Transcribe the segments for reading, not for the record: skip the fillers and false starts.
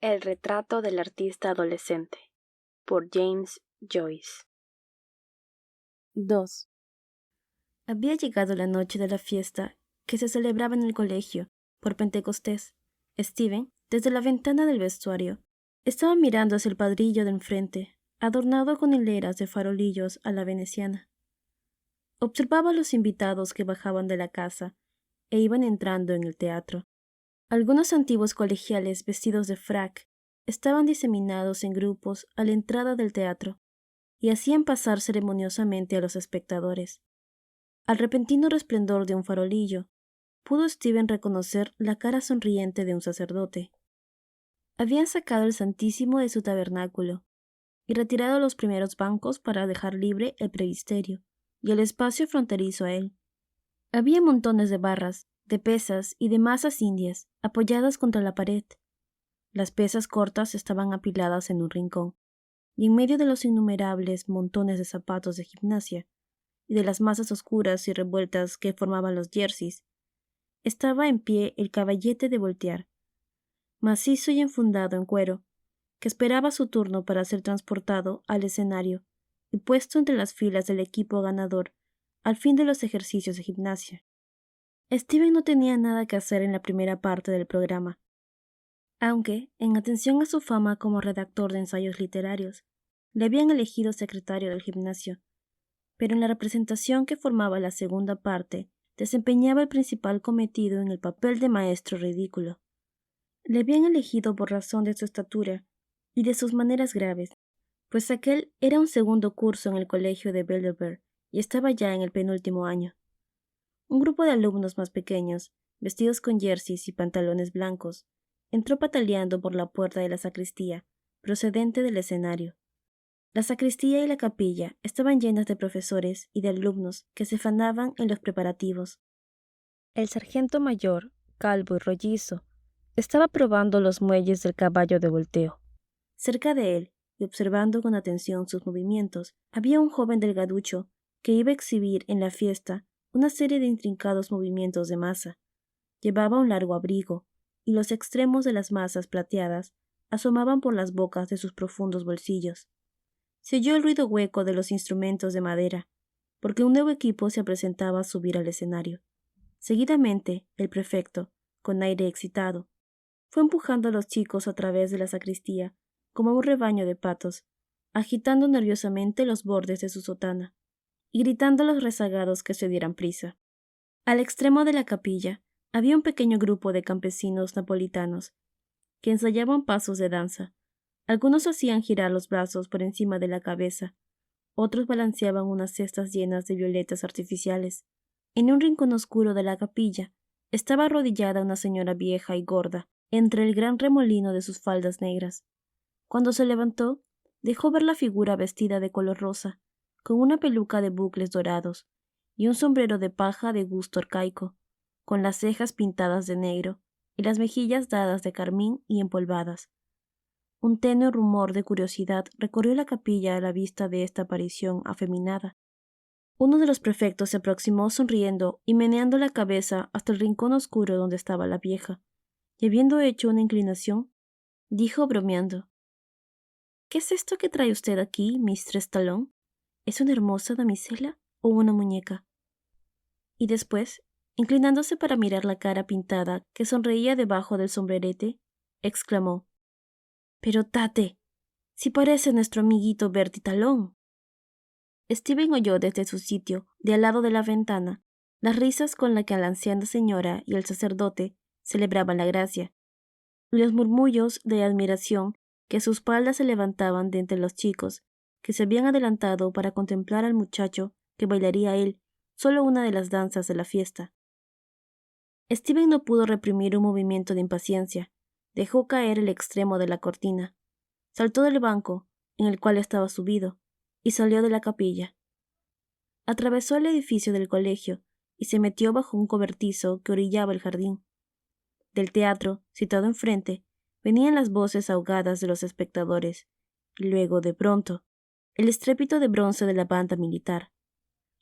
El retrato del artista adolescente, por James Joyce. 2. Había llegado la noche de la fiesta que se celebraba en el colegio por Pentecostés. Steven, desde la ventana del vestuario, estaba mirando hacia el padrillo de enfrente, adornado con hileras de farolillos a la veneciana. Observaba a los invitados que bajaban de la casa e iban entrando en el teatro. Algunos antiguos colegiales vestidos de frac estaban diseminados en grupos a la entrada del teatro y hacían pasar ceremoniosamente a los espectadores. Al repentino resplendor de un farolillo, pudo Steven reconocer la cara sonriente de un sacerdote. Habían sacado el Santísimo de su tabernáculo y retirado los primeros bancos para dejar libre el presbiterio y el espacio fronterizo a él. Había montones de barras, de pesas y de masas indias apoyadas contra la pared. Las pesas cortas estaban apiladas en un rincón, y en medio de los innumerables montones de zapatos de gimnasia y de las masas oscuras y revueltas que formaban los jerseys, estaba en pie el caballete de voltear, macizo y enfundado en cuero, que esperaba su turno para ser transportado al escenario y puesto entre las filas del equipo ganador al fin de los ejercicios de gimnasia. Steven no tenía nada que hacer en la primera parte del programa, aunque, en atención a su fama como redactor de ensayos literarios, le habían elegido secretario del gimnasio, pero en la representación que formaba la segunda parte desempeñaba el principal cometido en el papel de maestro ridículo. Le habían elegido por razón de su estatura y de sus maneras graves, pues aquel era un segundo curso en el colegio de Belvedere y estaba ya en el penúltimo año. Un grupo de alumnos más pequeños, vestidos con jerseys y pantalones blancos, entró pataleando por la puerta de la sacristía, procedente del escenario. La sacristía y la capilla estaban llenas de profesores y de alumnos que se afanaban en los preparativos. El sargento mayor, calvo y rollizo, estaba probando los muelles del caballo de volteo. Cerca de él, y observando con atención sus movimientos, había un joven delgaducho que iba a exhibir en la fiesta una serie de intrincados movimientos de masa. Llevaba un largo abrigo, y los extremos de las masas plateadas asomaban por las bocas de sus profundos bolsillos. Se oyó el ruido hueco de los instrumentos de madera, porque un nuevo equipo se presentaba a subir al escenario. Seguidamente, el prefecto, con aire excitado, fue empujando a los chicos a través de la sacristía, como un rebaño de patos, agitando nerviosamente los bordes de su sotana, y gritando a los rezagados que se dieran prisa. Al extremo de la capilla había un pequeño grupo de campesinos napolitanos, que ensayaban pasos de danza. Algunos hacían girar los brazos por encima de la cabeza, otros balanceaban unas cestas llenas de violetas artificiales. En un rincón oscuro de la capilla estaba arrodillada una señora vieja y gorda, entre el gran remolino de sus faldas negras. Cuando se levantó, dejó ver la figura vestida de color rosa, con una peluca de bucles dorados y un sombrero de paja de gusto arcaico, con las cejas pintadas de negro y las mejillas dadas de carmín y empolvadas. Un tenue rumor de curiosidad recorrió la capilla a la vista de esta aparición afeminada. Uno de los prefectos se aproximó sonriendo y meneando la cabeza hasta el rincón oscuro donde estaba la vieja, y habiendo hecho una inclinación, dijo bromeando: «¿Qué es esto que trae usted aquí, Mistress Talón? ¿Es una hermosa damisela o una muñeca?» Y después, inclinándose para mirar la cara pintada que sonreía debajo del sombrerete, exclamó: «Pero Tate, si parece nuestro amiguito Bertie Talón». Steven oyó desde su sitio, de al lado de la ventana, las risas con las que la anciana señora y el sacerdote celebraban la gracia, y los murmullos de admiración que a su espalda se levantaban de entre los chicos que se habían adelantado para contemplar al muchacho que bailaría él solo una de las danzas de la fiesta. Steven no pudo reprimir un movimiento de impaciencia. Dejó caer el extremo de la cortina, saltó del banco en el cual estaba subido y salió de la capilla. Atravesó el edificio del colegio y se metió bajo un cobertizo que orillaba el jardín. Del teatro, situado enfrente, venían las voces ahogadas de los espectadores, y luego, de pronto, el estrépito de bronce de la banda militar.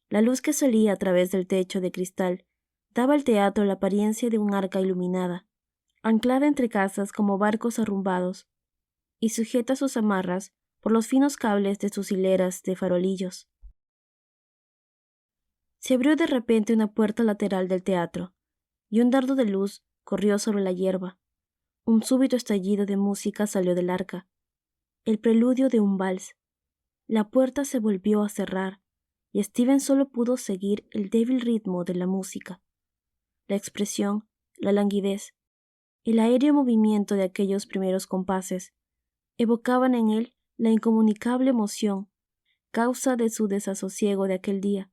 La luz que salía a través del techo de cristal daba al teatro la apariencia de un arca iluminada, anclada entre casas como barcos arrumbados, y sujeta sus amarras por los finos cables de sus hileras de farolillos. Se abrió de repente una puerta lateral del teatro, y un dardo de luz corrió sobre la hierba. Un súbito estallido de música salió del arca, el preludio de un vals. La puerta se volvió a cerrar, y Steven solo pudo seguir el débil ritmo de la música. La expresión, la languidez, el aéreo movimiento de aquellos primeros compases evocaban en él la incomunicable emoción, causa de su desasosiego de aquel día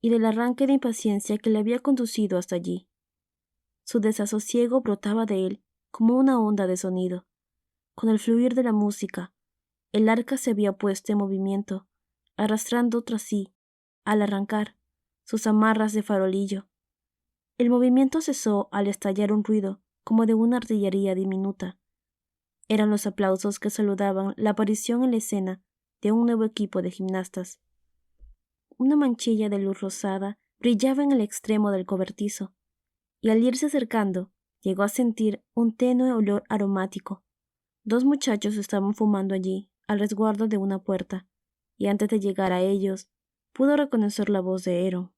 y del arranque de impaciencia que le había conducido hasta allí. Su desasosiego brotaba de él como una onda de sonido. Con el fluir de la música, el arca se había puesto en movimiento, arrastrando tras sí, al arrancar, sus amarras de farolillo. El movimiento cesó al estallar un ruido como de una artillería diminuta. Eran los aplausos que saludaban la aparición en la escena de un nuevo equipo de gimnastas. Una manchilla de luz rosada brillaba en el extremo del cobertizo, y al irse acercando, llegó a sentir un tenue olor aromático. Dos muchachos estaban fumando allí, al resguardo de una puerta, y antes de llegar a ellos, pudo reconocer la voz de Eron.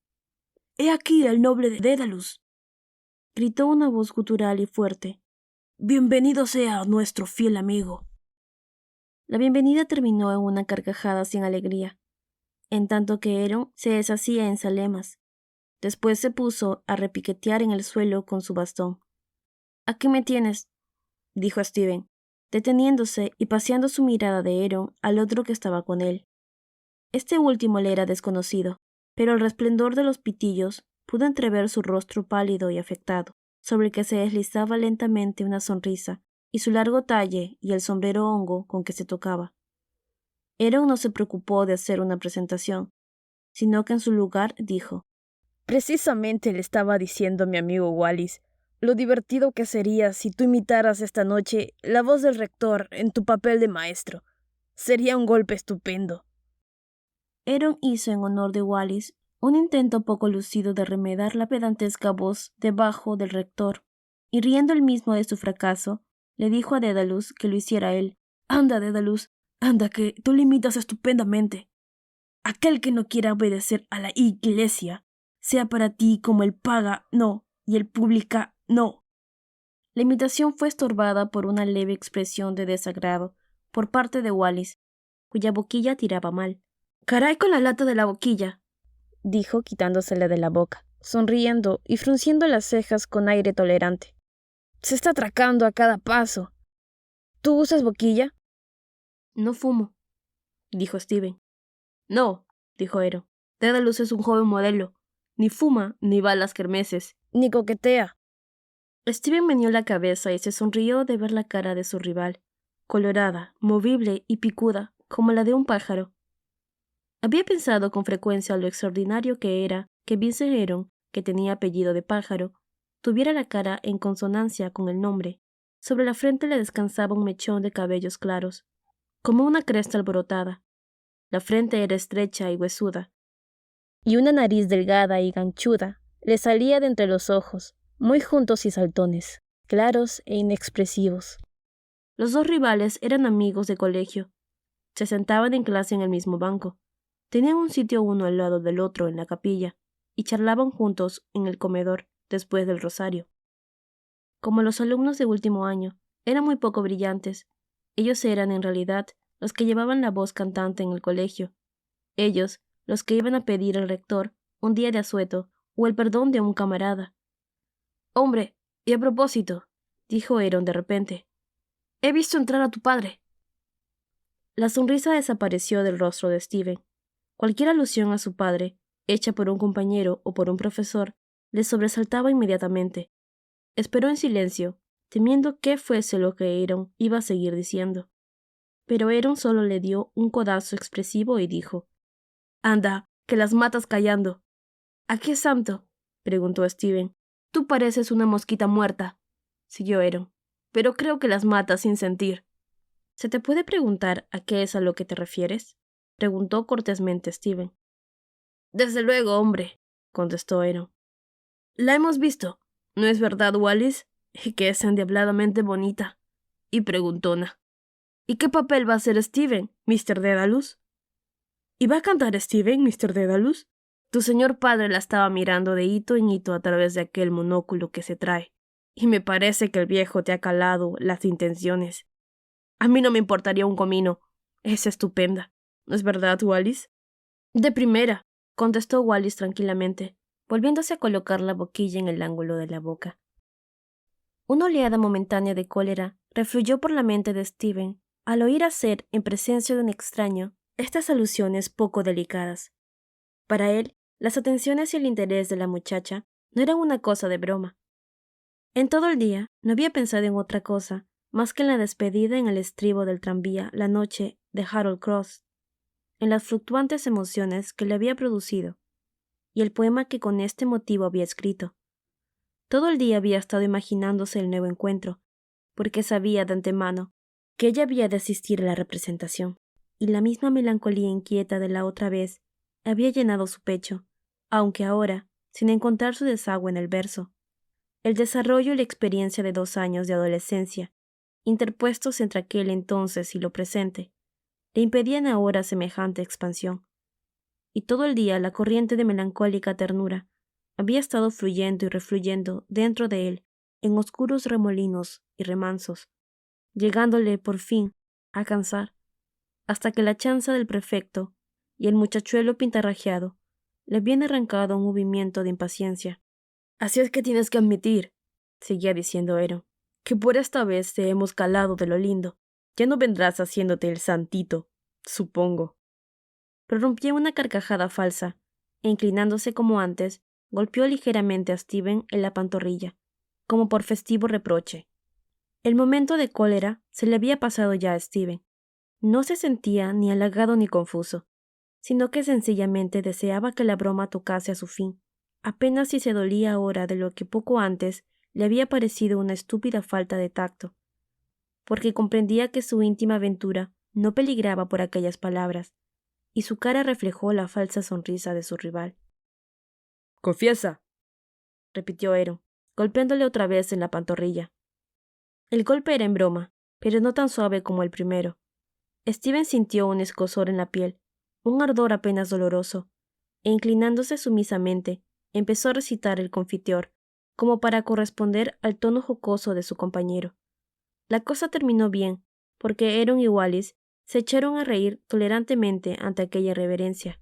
«¡He aquí el noble de Dédalus!», gritó una voz gutural y fuerte. «¡Bienvenido sea nuestro fiel amigo!». La bienvenida terminó en una carcajada sin alegría, en tanto que Eron se deshacía en zalemas. Después se puso a repiquetear en el suelo con su bastón. «¿Aquí me tienes?», dijo Steven, deteniéndose y paseando su mirada de Eron al otro que estaba con él. Este último le era desconocido, pero al resplandor de los pitillos pudo entrever su rostro pálido y afectado, sobre el que se deslizaba lentamente una sonrisa, y su largo talle y el sombrero hongo con que se tocaba. Eron no se preocupó de hacer una presentación, sino que en su lugar dijo: «Precisamente le estaba diciendo a mi amigo Wallis lo divertido que sería si tú imitaras esta noche la voz del rector en tu papel de maestro. Sería un golpe estupendo». Eron hizo en honor de Wallis un intento poco lucido de remedar la pedantesca voz debajo del rector, y riendo él mismo de su fracaso, le dijo a Dédalus que lo hiciera él. «Anda, Dédalus, anda, que tú lo imitas estupendamente. Aquel que no quiera obedecer a la iglesia, sea para ti como el paga no y el publica no». La imitación fue estorbada por una leve expresión de desagrado por parte de Wallis, cuya boquilla tiraba mal. «Caray con la lata de la boquilla», dijo quitándosela de la boca, sonriendo y frunciendo las cejas con aire tolerante. «Se está atracando a cada paso. ¿Tú usas boquilla?» «No fumo», dijo Steven. «No», dijo Eron. «Dédalus es un joven modelo. Ni fuma, ni va a las kermeses, ni coquetea». Steven meneó la cabeza y se sonrió de ver la cara de su rival, colorada, movible y picuda, como la de un pájaro. Había pensado con frecuencia lo extraordinario que era que Vincent Eron, que tenía apellido de pájaro, tuviera la cara en consonancia con el nombre. Sobre la frente le descansaba un mechón de cabellos claros, como una cresta alborotada. La frente era estrecha y huesuda, y una nariz delgada y ganchuda le salía de entre los ojos, muy juntos y saltones, claros e inexpresivos. Los dos rivales eran amigos de colegio. Se sentaban en clase en el mismo banco. Tenían un sitio uno al lado del otro en la capilla, y charlaban juntos en el comedor después del rosario. Como los alumnos de último año eran muy poco brillantes, ellos eran en realidad los que llevaban la voz cantante en el colegio. Ellos, los que iban a pedir al rector un día de asueto o el perdón de un camarada. «Hombre, y a propósito», dijo Eron de repente, «he visto entrar a tu padre». La sonrisa desapareció del rostro de Steven. Cualquier alusión a su padre, hecha por un compañero o por un profesor, le sobresaltaba inmediatamente. Esperó en silencio, temiendo qué fuese lo que Eron iba a seguir diciendo. Pero Eron solo le dio un codazo expresivo y dijo: «Anda, que las matas callando». «¿A qué santo?», preguntó Steven. «Tú pareces una mosquita muerta», siguió Eron, «pero creo que las matas sin sentir». «¿Se te puede preguntar a qué es a lo que te refieres?», preguntó cortésmente Steven. «Desde luego, hombre», contestó Eron. «La hemos visto, ¿no es verdad, Wallis? Y que es endiabladamente bonita y preguntona». ¿Y qué papel va a hacer Steven, Mr. Dedalus? ¿Y va a cantar Steven, Mr. Dedalus? Tu señor padre la estaba mirando de hito en hito a través de aquel monóculo que se trae, y me parece que el viejo te ha calado las intenciones. A mí no me importaría un comino. Es estupenda. ¿No es verdad, Wallis? De primera, contestó Wallis tranquilamente, volviéndose a colocar la boquilla en el ángulo de la boca. Una oleada momentánea de cólera refluyó por la mente de Steven al oír hacer, en presencia de un extraño, estas alusiones poco delicadas. Para él, las atenciones y el interés de la muchacha no eran una cosa de broma. En todo el día no había pensado en otra cosa más que en la despedida en el estribo del tranvía la noche de Harold Cross, en las fluctuantes emociones que le había producido, y el poema que con este motivo había escrito. Todo el día había estado imaginándose el nuevo encuentro, porque sabía de antemano que ella había de asistir a la representación, y la misma melancolía inquieta de la otra vez había llenado su pecho, aunque ahora, sin encontrar su desagüe en el verso. El desarrollo y la experiencia de 2 años de adolescencia, interpuestos entre aquel entonces y lo presente, le impedían ahora semejante expansión. Y todo el día la corriente de melancólica ternura había estado fluyendo y refluyendo dentro de él en oscuros remolinos y remansos, llegándole por fin a cansar, hasta que la chanza del prefecto y el muchachuelo pintarrajeado le habían arrancado un movimiento de impaciencia. Así es que tienes que admitir, seguía diciendo Aaron, que por esta vez te hemos calado de lo lindo. Ya no vendrás haciéndote el santito, supongo. Prorrumpió una carcajada falsa, e inclinándose como antes, golpeó ligeramente a Steven en la pantorrilla, como por festivo reproche. El momento de cólera se le había pasado ya a Steven. No se sentía ni halagado ni confuso, sino que sencillamente deseaba que la broma tocase a su fin, apenas si se dolía ahora de lo que poco antes le había parecido una estúpida falta de tacto, porque comprendía que su íntima aventura no peligraba por aquellas palabras, y su cara reflejó la falsa sonrisa de su rival. «Confiesa», repitió Aaron, golpeándole otra vez en la pantorrilla. El golpe era en broma, pero no tan suave como el primero. Steven sintió un escozor en la piel, un ardor apenas doloroso, e inclinándose sumisamente, empezó a recitar el confiteor, como para corresponder al tono jocoso de su compañero. La cosa terminó bien, porque Aaron y Wallis se echaron a reír tolerantemente ante aquella irreverencia.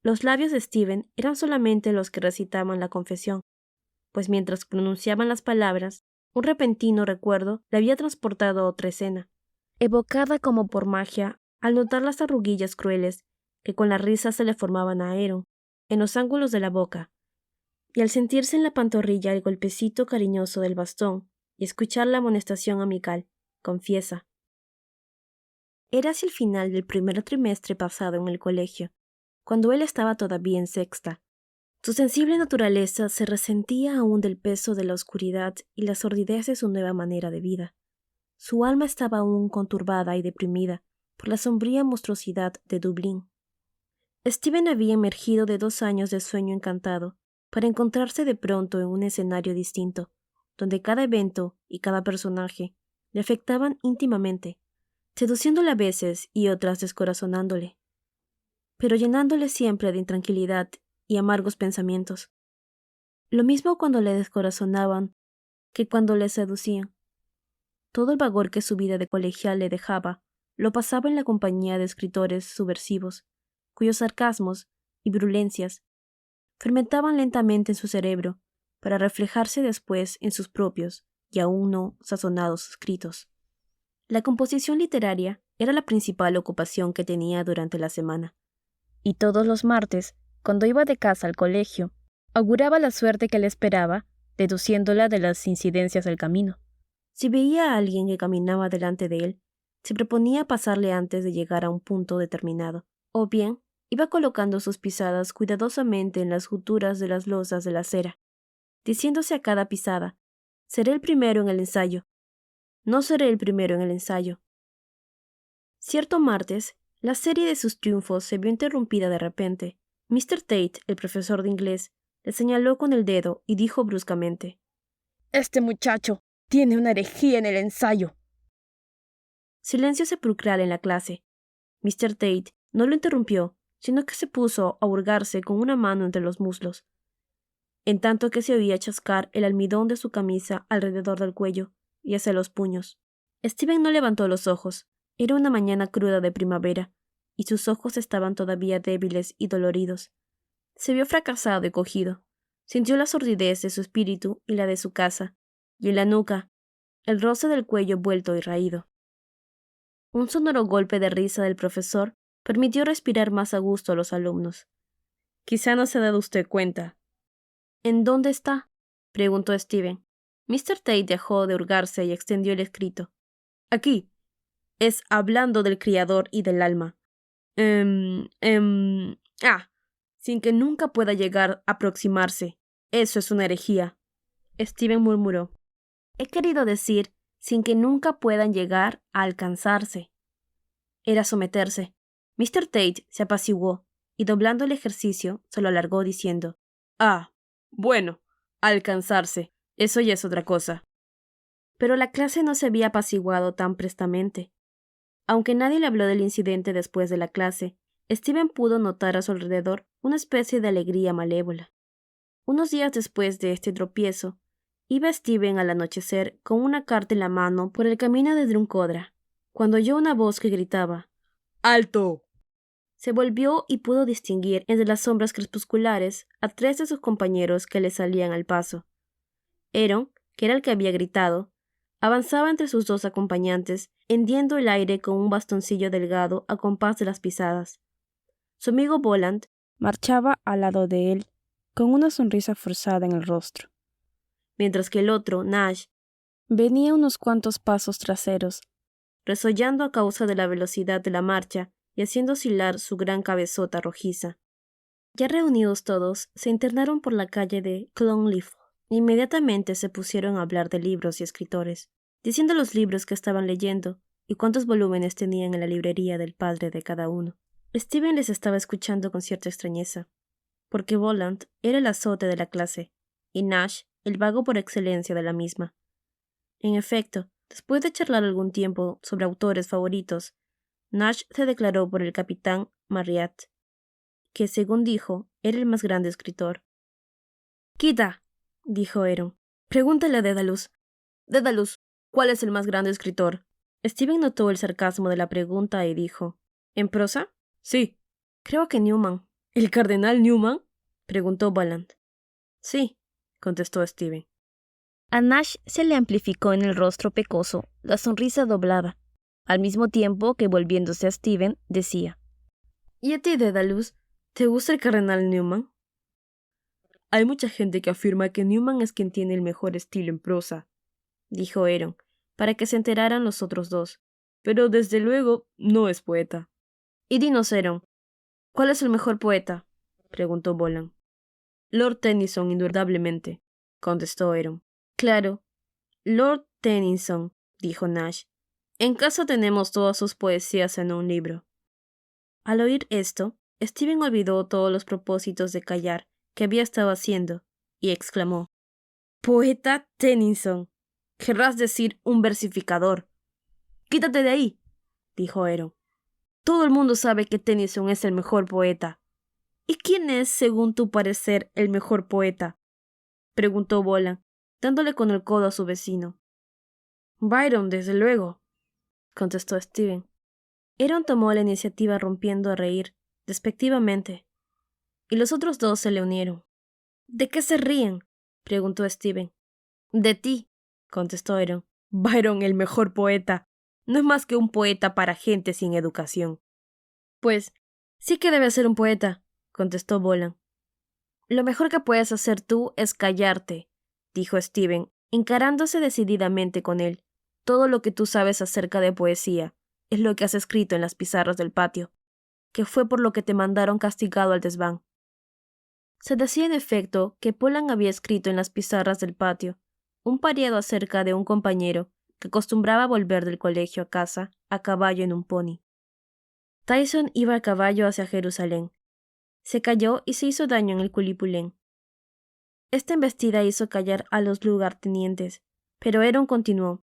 Los labios de Steven eran solamente los que recitaban la confesión, pues mientras pronunciaban las palabras, un repentino recuerdo le había transportado a otra escena, evocada como por magia al notar las arruguillas crueles que con la risa se le formaban a Aaron en los ángulos de la boca, y al sentirse en la pantorrilla el golpecito cariñoso del bastón y escuchar la amonestación amical, confiesa. Era hacia el final del primer trimestre pasado en el colegio, cuando él estaba todavía en sexta. Su sensible naturaleza se resentía aún del peso de la oscuridad y la sordidez de su nueva manera de vida. Su alma estaba aún conturbada y deprimida por la sombría monstruosidad de Dublín. Steven había emergido de 2 años de sueño encantado para encontrarse de pronto en un escenario distinto, donde cada evento y cada personaje le afectaban íntimamente, seduciéndole a veces y otras descorazonándole, pero llenándole siempre de intranquilidad y amargos pensamientos. Lo mismo cuando le descorazonaban que cuando le seducían. Todo el vagor que su vida de colegial le dejaba lo pasaba en la compañía de escritores subversivos, cuyos sarcasmos y virulencias fermentaban lentamente en su cerebro para reflejarse después en sus propios y aún no sazonados escritos. La composición literaria era la principal ocupación que tenía durante la semana, y todos los martes, cuando iba de casa al colegio, auguraba la suerte que le esperaba, deduciéndola de las incidencias del camino. Si veía a alguien que caminaba delante de él, se proponía pasarle antes de llegar a un punto determinado, o bien iba colocando sus pisadas cuidadosamente en las junturas de las losas de la acera, diciéndose a cada pisada: «Seré el primero en el ensayo. No seré el primero en el ensayo». Cierto martes, la serie de sus triunfos se vio interrumpida de repente. Mr. Tate, el profesor de inglés, le señaló con el dedo y dijo bruscamente: «Este muchacho tiene una herejía en el ensayo». Silencio sepulcral en la clase. Mr. Tate no lo interrumpió, sino que se puso a hurgarse con una mano entre los muslos, en tanto que se oía chascar el almidón de su camisa alrededor del cuello y hacia los puños. Steven no levantó los ojos. Era una mañana cruda de primavera, y sus ojos estaban todavía débiles y doloridos. Se vio fracasado y cogido. Sintió la sordidez de su espíritu y la de su casa, y en la nuca, el roce del cuello vuelto y raído. Un sonoro golpe de risa del profesor permitió respirar más a gusto a los alumnos. Quizá no se ha dado usted cuenta. ¿En dónde está?, preguntó Steven. Mr. Tate dejó de hurgarse y extendió el escrito. Aquí. Es hablando del Criador y del alma. Sin que nunca pueda llegar a aproximarse. Eso es una herejía. Steven murmuró. He querido decir, sin que nunca puedan llegar a alcanzarse. Era someterse. Mr. Tate se apaciguó y doblando el ejercicio se lo alargó diciendo: Bueno, alcanzarse. Eso ya es otra cosa. Pero la clase no se había apaciguado tan prestamente. Aunque nadie le habló del incidente después de la clase, Steven pudo notar a su alrededor una especie de alegría malévola. Unos días después de este tropiezo, iba Steven al anochecer con una carta en la mano por el camino de Drumcondra, cuando oyó una voz que gritaba: ¡Alto! Se volvió y pudo distinguir entre las sombras crepusculares a 3 de sus compañeros que le salían al paso. Aaron, que era el que había gritado, avanzaba entre sus 2 acompañantes, hendiendo el aire con un bastoncillo delgado a compás de las pisadas. Su amigo Bolland marchaba al lado de él, con una sonrisa forzada en el rostro, mientras que el otro, Nash, venía unos cuantos pasos traseros, resollando a causa de la velocidad de la marcha y haciendo oscilar su gran cabezota rojiza. Ya reunidos todos, se internaron por la calle de Clonleaf. Inmediatamente se pusieron a hablar de libros y escritores, diciendo los libros que estaban leyendo y cuántos volúmenes tenían en la librería del padre de cada uno. Steven les estaba escuchando con cierta extrañeza, porque Bolland era el azote de la clase, y Nash el vago por excelencia de la misma. En efecto, después de charlar algún tiempo sobre autores favoritos, Nash se declaró por el capitán Marryat, que, según dijo, era el más grande escritor. «Quita», dijo Aaron. «Pregúntale a Dédalus. Dédalus, ¿cuál es el más grande escritor?» Steven notó el sarcasmo de la pregunta y dijo: «¿En prosa?» Sí. «Creo que Newman». ¿El cardenal Newman?, preguntó Bolland. «Sí», contestó Steven. A Nash se le amplificó en el rostro pecoso la sonrisa doblada, al mismo tiempo que volviéndose a Steven decía: «¿Y a ti, Dédalus? ¿Te gusta el cardenal Newman?» Hay mucha gente que afirma que Newman es quien tiene el mejor estilo en prosa, dijo Aaron, para que se enteraran los otros 2. Pero desde luego no es poeta. Y dinos, Aaron, ¿cuál es el mejor poeta?, preguntó Bolland. Lord Tennyson, indudablemente, contestó Aaron. Claro, Lord Tennyson, dijo Nash. En casa tenemos todas sus poesías en un libro. Al oír esto, Steven olvidó todos los propósitos de callar que había estado haciendo, y exclamó: «Poeta Tennyson. Querrás decir un versificador». «Quítate de ahí», dijo Aaron. «Todo el mundo sabe que Tennyson es el mejor poeta». «¿Y quién es, según tu parecer, el mejor poeta?», preguntó Bolland, dándole con el codo a su vecino. «Byron, desde luego», contestó Steven. Aaron tomó la iniciativa rompiendo a reír, despectivamente, y los otros 2 se le unieron. «¿De qué se ríen?», preguntó Steven. «De ti», contestó Aaron. «Byron, el mejor poeta. No es más que un poeta para gente sin educación». «Pues, sí que debe ser un poeta», contestó Bolland. «Lo mejor que puedes hacer tú es callarte», dijo Steven, encarándose decididamente con él. «Todo lo que tú sabes acerca de poesía es lo que has escrito en las pizarras del patio, que fue por lo que te mandaron castigado al desván». Se decía en efecto que Bolland había escrito en las pizarras del patio un pareado acerca de un compañero que acostumbraba volver del colegio a casa a caballo en un pony. Tyson iba a caballo hacia Jerusalén. Se cayó y se hizo daño en el culipulén. Esta embestida hizo callar a los lugartenientes, pero Aaron continuó: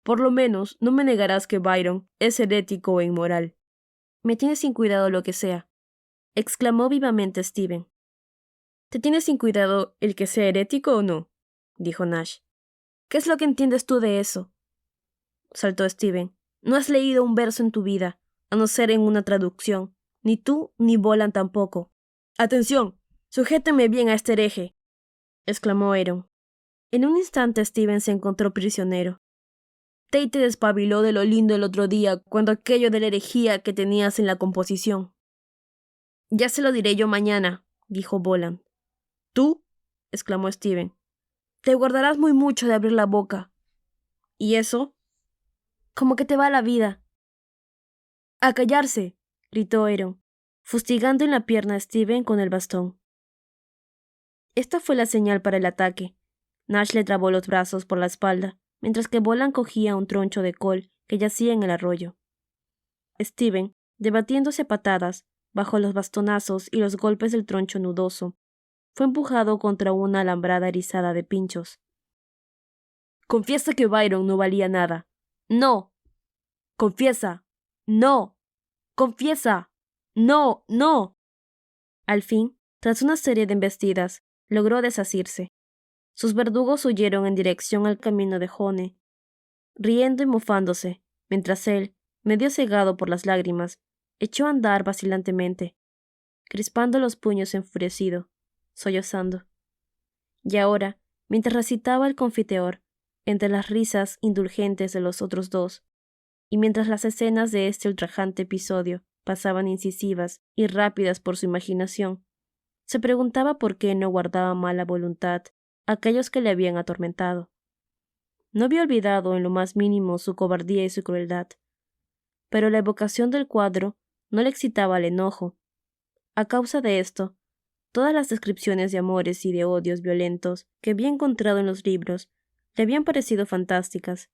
Por lo menos no me negarás que Byron es herético e inmoral. Me tienes sin cuidado lo que sea, exclamó vivamente Stephen. ¿Te tienes sin cuidado el que sea herético o no?, dijo Nash. ¿Qué es lo que entiendes tú de eso?, saltó Stephen. No has leído un verso en tu vida, a no ser en una traducción. Ni tú ni Boland tampoco. ¡Atención! ¡Sujétenme bien a este hereje!, exclamó Aaron. En un instante Stephen se encontró prisionero. Tate te despabiló de lo lindo el otro día cuando aquello de la herejía que tenías en la composición. Ya se lo diré yo mañana, dijo Boland. ¿Tú?, exclamó Stephen. Te guardarás muy mucho de abrir la boca. ¿Y eso? ¿Cómo que te va la vida? ¡A callarse!, gritó Aaron, fustigando en la pierna a Stephen con el bastón. Esta fue la señal para el ataque. Nash le trabó los brazos por la espalda, mientras que Boland cogía un troncho de col que yacía en el arroyo. Stephen, debatiéndose a patadas, bajo los bastonazos y los golpes del troncho nudoso, fue empujado contra una alambrada erizada de pinchos. Confiesa que Byron no valía nada. ¡No! Confiesa. ¡No! Confiesa. ¡No! ¡No! Al fin, tras una serie de embestidas, logró desasirse. Sus verdugos huyeron en dirección al camino de Jone, riendo y mofándose, mientras él, medio cegado por las lágrimas, echó a andar vacilantemente, crispando los puños enfurecido, sollozando. Y ahora, mientras recitaba el confiteor, entre las risas indulgentes de los otros dos, y mientras las escenas de este ultrajante episodio pasaban incisivas y rápidas por su imaginación, se preguntaba por qué no guardaba mala voluntad a aquellos que le habían atormentado. No había olvidado en lo más mínimo su cobardía y su crueldad, pero la evocación del cuadro no le excitaba el enojo. A causa de esto, todas las descripciones de amores y de odios violentos que había encontrado en los libros le habían parecido fantásticas.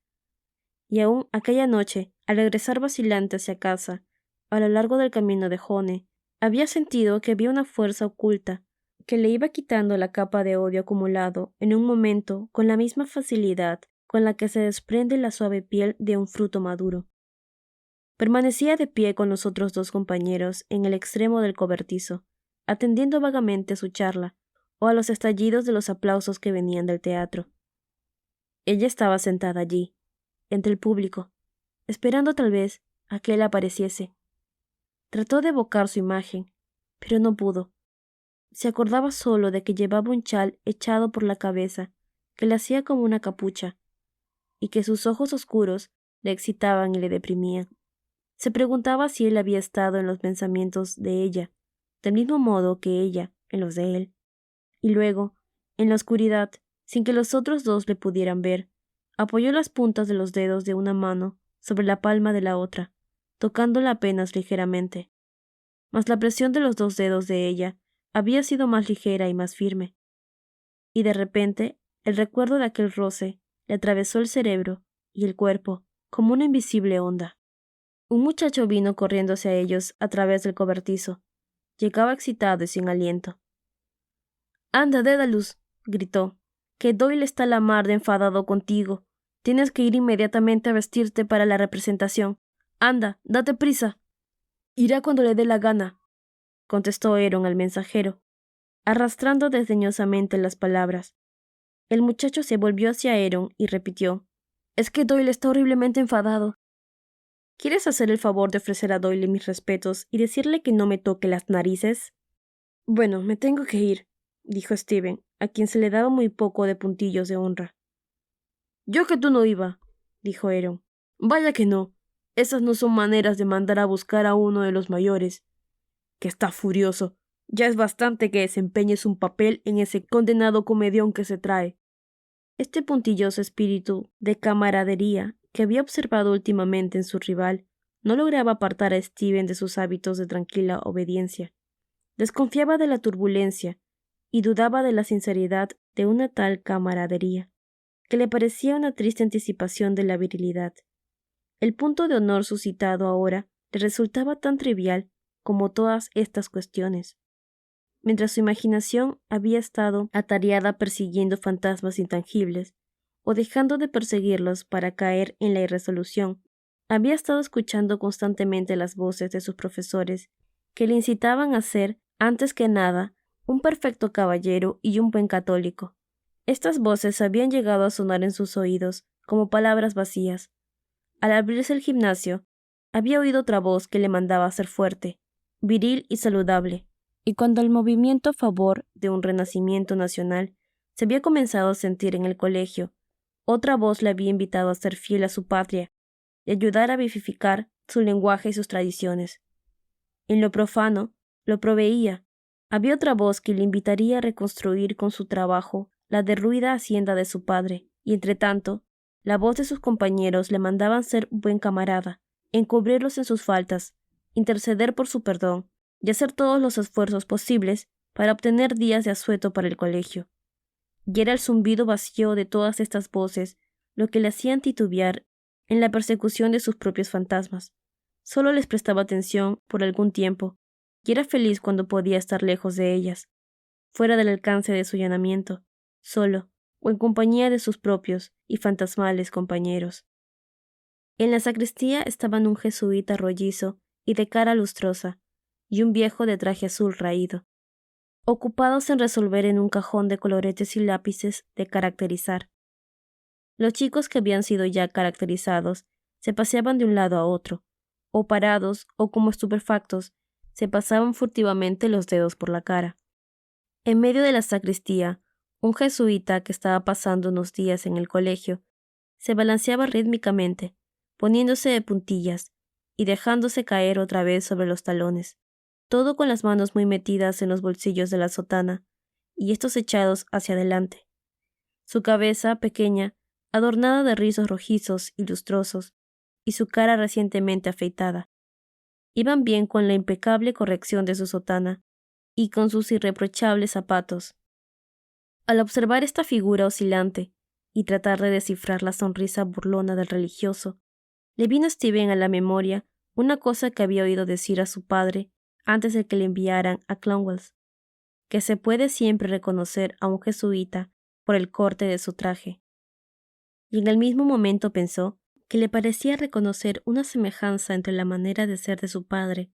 Y aún aquella noche, al regresar vacilante hacia casa, a lo largo del camino de Jone, había sentido que había una fuerza oculta que le iba quitando la capa de odio acumulado en un momento con la misma facilidad con la que se desprende la suave piel de un fruto maduro. Permanecía de pie con los otros dos compañeros en el extremo del cobertizo, atendiendo vagamente a su charla o a los estallidos de los aplausos que venían del teatro. Ella estaba sentada allí, entre el público, esperando tal vez a que él apareciese. Trató de evocar su imagen, pero no pudo. Se acordaba solo de que llevaba un chal echado por la cabeza, que le hacía como una capucha, y que sus ojos oscuros le excitaban y le deprimían. Se preguntaba si él había estado en los pensamientos de ella, del mismo modo que ella en los de él. Y luego, en la oscuridad, sin que los otros dos le pudieran ver, apoyó las puntas de los dedos de una mano sobre la palma de la otra, tocándola apenas ligeramente. Mas la presión de los dos dedos de ella había sido más ligera y más firme. Y de repente, el recuerdo de aquel roce le atravesó el cerebro y el cuerpo como una invisible onda. Un muchacho vino corriendo hacia ellos a través del cobertizo. Llegaba excitado y sin aliento. «Anda, Dédalus», gritó, «que Doyle está a la mar de enfadado contigo. Tienes que ir inmediatamente a vestirte para la representación. Anda, date prisa». «Irá cuando le dé la gana», contestó Aaron al mensajero, arrastrando desdeñosamente las palabras. El muchacho se volvió hacia Aaron y repitió, «Es que Doyle está horriblemente enfadado». ¿Quieres hacer el favor de ofrecer a Doyle mis respetos y decirle que no me toque las narices? «Bueno, me tengo que ir», dijo Stephen, a quien se le daba muy poco de puntillos de honra. «Yo que tú no iba», dijo Aaron. «Vaya que no. Esas no son maneras de mandar a buscar a uno de los mayores. Que está furioso. Ya es bastante que desempeñes un papel en ese condenado comedión que se trae». Este puntilloso espíritu de camaradería que había observado últimamente en su rival no lograba apartar a Stephen de sus hábitos de tranquila obediencia. Desconfiaba de la turbulencia y dudaba de la sinceridad de una tal camaradería, que le parecía una triste anticipación de la virilidad. El punto de honor suscitado ahora le resultaba tan trivial como todas estas cuestiones. Mientras su imaginación había estado atareada persiguiendo fantasmas intangibles, o dejando de perseguirlos para caer en la irresolución, había estado escuchando constantemente las voces de sus profesores que le incitaban a ser, antes que nada, un perfecto caballero y un buen católico. Estas voces habían llegado a sonar en sus oídos como palabras vacías. Al abrirse el gimnasio, había oído otra voz que le mandaba ser fuerte, viril y saludable, y cuando el movimiento a favor de un renacimiento nacional se había comenzado a sentir en el colegio, otra voz le había invitado a ser fiel a su patria y ayudar a vivificar su lenguaje y sus tradiciones. En lo profano, lo proveía. Había otra voz que le invitaría a reconstruir con su trabajo la derruida hacienda de su padre, y entretanto, la voz de sus compañeros le mandaban ser buen camarada, encubrirlos en sus faltas, interceder por su perdón y hacer todos los esfuerzos posibles para obtener días de asueto para el colegio. Y era el zumbido vacío de todas estas voces lo que le hacían titubear en la persecución de sus propios fantasmas. Solo les prestaba atención por algún tiempo, y era feliz cuando podía estar lejos de ellas, fuera del alcance de su llamamiento, solo o en compañía de sus propios y fantasmales compañeros. En la sacristía estaban un jesuita rollizo y de cara lustrosa, y un viejo de traje azul raído, ocupados en resolver en un cajón de coloretes y lápices de caracterizar. Los chicos que habían sido ya caracterizados se paseaban de un lado a otro, o parados o como estupefactos, se pasaban furtivamente los dedos por la cara. En medio de la sacristía, un jesuita que estaba pasando unos días en el colegio se balanceaba rítmicamente, poniéndose de puntillas y dejándose caer otra vez sobre los talones, todo con las manos muy metidas en los bolsillos de la sotana y estos echados hacia adelante. Su cabeza, pequeña, adornada de rizos rojizos y lustrosos, y su cara recientemente afeitada, iban bien con la impecable corrección de su sotana y con sus irreprochables zapatos. Al observar esta figura oscilante y tratar de descifrar la sonrisa burlona del religioso, le vino a Stephen a la memoria una cosa que había oído decir a su padre antes de que le enviaran a Clonwells, que se puede siempre reconocer a un jesuita por el corte de su traje. Y en el mismo momento pensó que le parecía reconocer una semejanza entre la manera de ser de su padre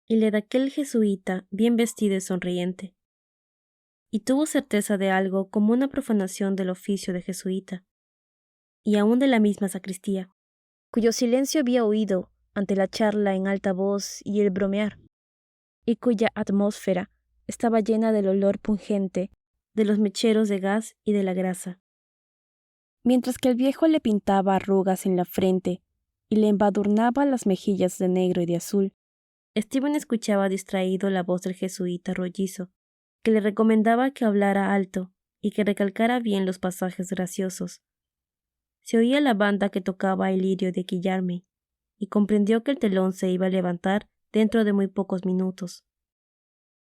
y la de aquel jesuita bien vestido y sonriente. Y tuvo certeza de algo como una profanación del oficio de jesuita, y aún de la misma sacristía, cuyo silencio había oído ante la charla en alta voz y el bromear, y cuya atmósfera estaba llena del olor pungente de los mecheros de gas y de la grasa. Mientras que el viejo le pintaba arrugas en la frente y le embadurnaba las mejillas de negro y de azul, Stephen escuchaba distraído la voz del jesuita rollizo, que le recomendaba que hablara alto y que recalcara bien los pasajes graciosos. Se oía la banda que tocaba el lirio de Guillarme, y comprendió que el telón se iba a levantar dentro de muy pocos minutos.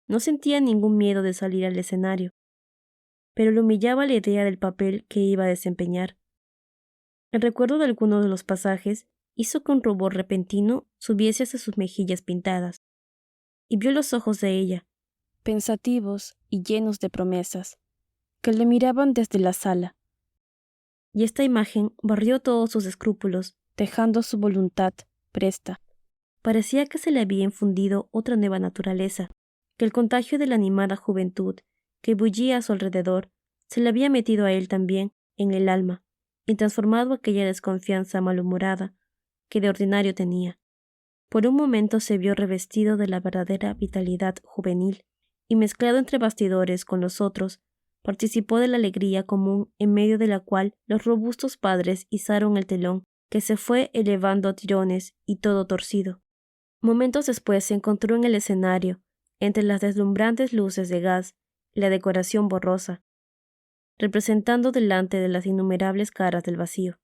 No sentía ningún miedo de salir al escenario, pero le humillaba la idea del papel que iba a desempeñar. El recuerdo de algunos de los pasajes hizo que un rubor repentino subiese hacia sus mejillas pintadas, y vio los ojos de ella, pensativos y llenos de promesas, que le miraban desde la sala. Y esta imagen barrió todos sus escrúpulos, dejando su voluntad presta. Parecía que se le había infundido otra nueva naturaleza, que el contagio de la animada juventud que bullía a su alrededor se le había metido a él también en el alma y transformado aquella desconfianza malhumorada que de ordinario tenía. Por un momento se vio revestido de la verdadera vitalidad juvenil y mezclado entre bastidores con los otros, participó de la alegría común en medio de la cual los robustos padres izaron el telón que se fue elevando a tirones y todo torcido. Momentos después se encontró en el escenario, entre las deslumbrantes luces de gas y la decoración borrosa, representando delante de las innumerables caras del vacío.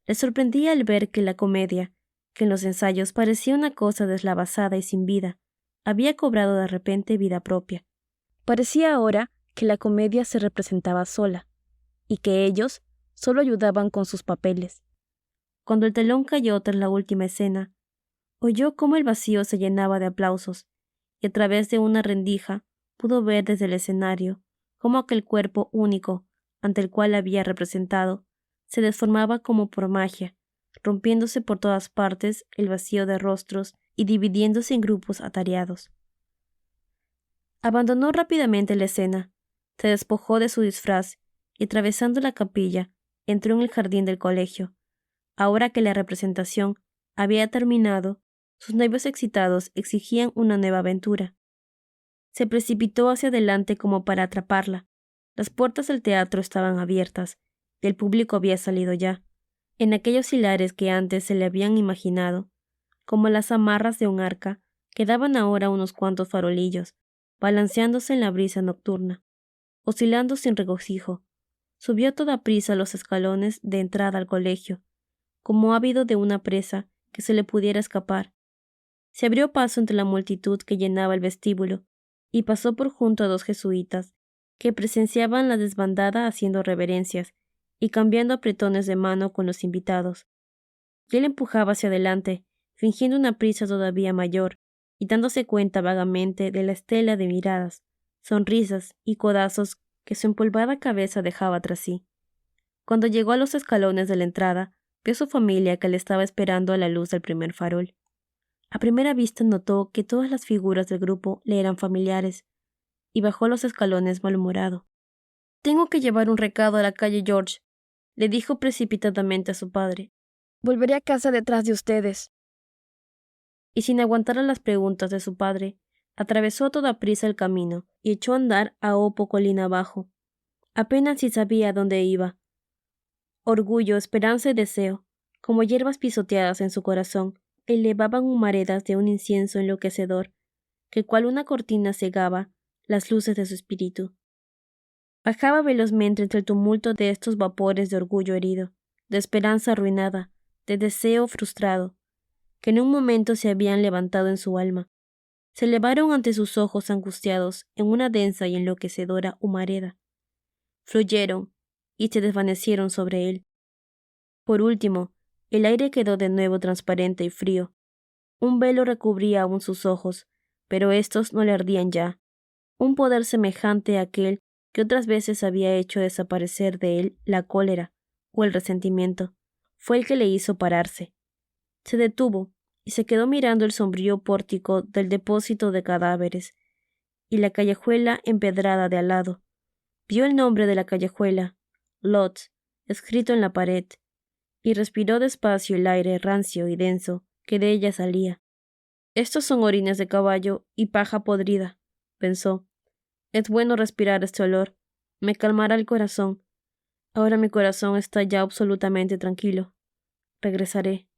Le sorprendía el ver que la comedia, que en los ensayos parecía una cosa deslavazada y sin vida, había cobrado de repente vida propia. Parecía ahora que la comedia se representaba sola, y que ellos solo ayudaban con sus papeles. Cuando el telón cayó tras la última escena, oyó cómo el vacío se llenaba de aplausos, y a través de una rendija pudo ver desde el escenario cómo aquel cuerpo único ante el cual había representado, se deformaba como por magia, rompiéndose por todas partes el vacío de rostros y dividiéndose en grupos atareados. Abandonó rápidamente la escena, se despojó de su disfraz y atravesando la capilla, entró en el jardín del colegio. Ahora que la representación había terminado, sus nervios excitados exigían una nueva aventura. Se precipitó hacia adelante como para atraparla. Las puertas del teatro estaban abiertas, y el público había salido ya, en aquellos hilares que antes se le habían imaginado, como las amarras de un arca, quedaban ahora unos cuantos farolillos, balanceándose en la brisa nocturna, oscilando sin regocijo. Subió a toda prisa los escalones de entrada al colegio, como ávido de una presa que se le pudiera escapar. Se abrió paso entre la multitud que llenaba el vestíbulo, y pasó por junto a 2 jesuitas, que presenciaban la desbandada haciendo reverencias y cambiando apretones de mano con los invitados. Y él empujaba hacia adelante, fingiendo una prisa todavía mayor, y dándose cuenta vagamente de la estela de miradas, sonrisas y codazos que su empolvada cabeza dejaba tras sí. Cuando llegó a los escalones de la entrada, vio a su familia que le estaba esperando a la luz del primer farol. A primera vista notó que todas las figuras del grupo le eran familiares, y bajó los escalones malhumorado. «Tengo que llevar un recado a la calle George», le dijo precipitadamente a su padre. Volveré a casa detrás de ustedes. Y sin aguantar a las preguntas de su padre, atravesó a toda prisa el camino y echó a andar a Opo colina abajo. Apenas si sabía a dónde iba. Orgullo, esperanza y deseo, como hierbas pisoteadas en su corazón, elevaban humaredas de un incienso enloquecedor, que cual una cortina cegaba las luces de su espíritu. Bajaba velozmente entre el tumulto de estos vapores de orgullo herido, de esperanza arruinada, de deseo frustrado, que en un momento se habían levantado en su alma. Se elevaron ante sus ojos angustiados en una densa y enloquecedora humareda. Fluyeron y se desvanecieron sobre él. Por último, el aire quedó de nuevo transparente y frío. Un velo recubría aún sus ojos, pero estos no le ardían ya. Un poder semejante a aquel que otras veces había hecho desaparecer de él la cólera o el resentimiento, fue el que le hizo pararse. Se detuvo y se quedó mirando el sombrío pórtico del depósito de cadáveres y la callejuela empedrada de al lado. Vio el nombre de la callejuela, Lot, escrito en la pared, y respiró despacio el aire rancio y denso que de ella salía. «Estos son orines de caballo y paja podrida», pensó. «Es bueno respirar este olor. Me calmará el corazón. Ahora mi corazón está ya absolutamente tranquilo. Regresaré».